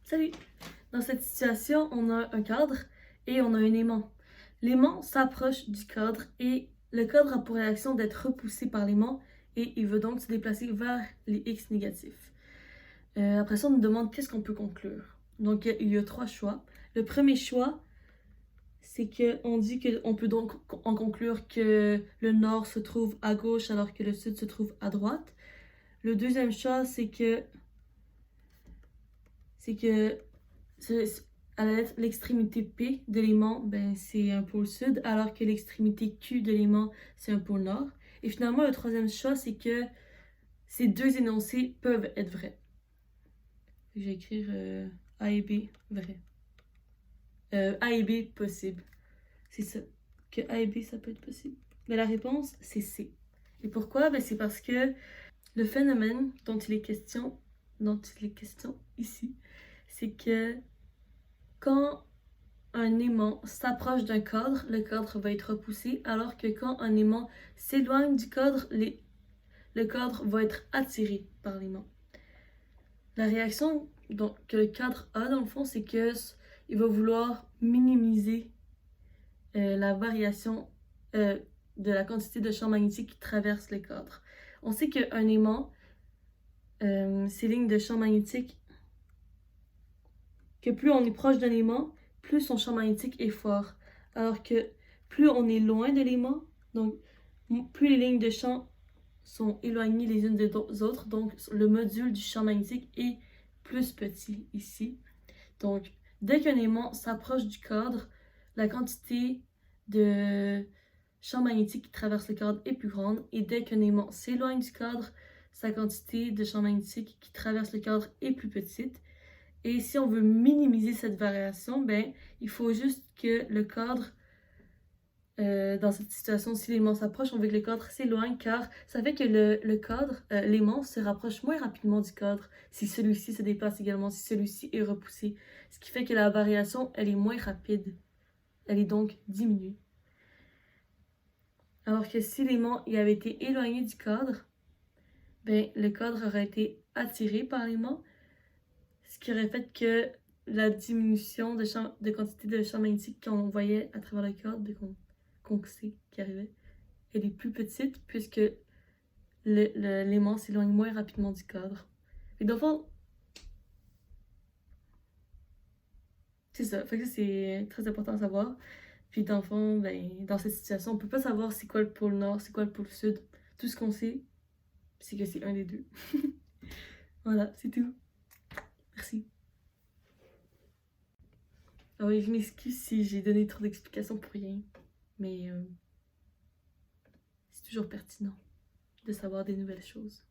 Salut! Dans cette situation, on a un cadre et on a un aimant. L'aimant s'approche du cadre et le cadre a pour réaction d'être repoussé par l'aimant et il veut donc se déplacer vers les X négatifs. Après ça, on nous demande qu'est-ce qu'on peut conclure. Donc, il y a trois choix. Le premier choix, c'est qu'on dit qu'on peut donc en conclure que le nord se trouve à gauche alors que le sud se trouve à droite. Le deuxième choix, c'est que à l'extrémité P de l'aimant, ben, c'est un pôle sud, alors que l'extrémité Q de l'aimant, c'est un pôle nord. Et finalement, le troisième choix, c'est que ces deux énoncés peuvent être vrais. Je vais écrire A et B vrai. A et B possible. C'est ça. Que A et B, ça peut être possible. Mais la réponse, c'est C. Et pourquoi? Ben, c'est parce que le phénomène dont il est question ici, c'est que quand un aimant s'approche d'un cadre, le cadre va être repoussé, alors que quand un aimant s'éloigne du cadre, le cadre va être attiré par l'aimant. La réaction que le cadre a, dans le fond, c'est qu'il va vouloir minimiser la variation de la quantité de champ magnétique qui traverse le cadre. On sait qu'un aimant, ces lignes de champ magnétique, que plus on est proche d'un aimant, plus son champ magnétique est fort. Alors que plus on est loin de l'aimant, donc plus les lignes de champ sont éloignées les unes des autres, donc le module du champ magnétique est plus petit ici. Donc, dès qu'un aimant s'approche du cadre, la quantité de champ magnétique qui traverse le cadre est plus grande, et dès qu'un aimant s'éloigne du cadre, sa quantité de champ magnétique qui traverse le cadre est plus petite. Et si on veut minimiser cette variation, ben, il faut juste que le cadre, dans cette situation, si l'aimant s'approche, on veut que le cadre s'éloigne, car ça fait que le cadre, l'aimant se rapproche moins rapidement du cadre si celui-ci se déplace également, si celui-ci est repoussé. Ce qui fait que la variation, elle est moins rapide. Elle est donc diminuée. Alors que si l'aimant avait été éloigné du cadre, ben, le cadre aurait été attiré par l'aimant, ce qui aurait fait que la diminution de quantité de champ magnétique qu'on voyait à travers le cadre, qu'on sait qui arrivait, elle est plus petite puisque l'aimant s'éloigne moins rapidement du cadre. Et dans le fond, c'est ça. Fait que c'est très important à savoir. Puis dans le fond, ben, dans cette situation, on peut pas savoir c'est quoi le pôle nord, c'est quoi le pôle sud. Tout ce qu'on sait, c'est que c'est un des deux. Voilà, c'est tout. Merci. Ah oui, je m'excuse si j'ai donné trop d'explications pour rien. Mais c'est toujours pertinent de savoir des nouvelles choses.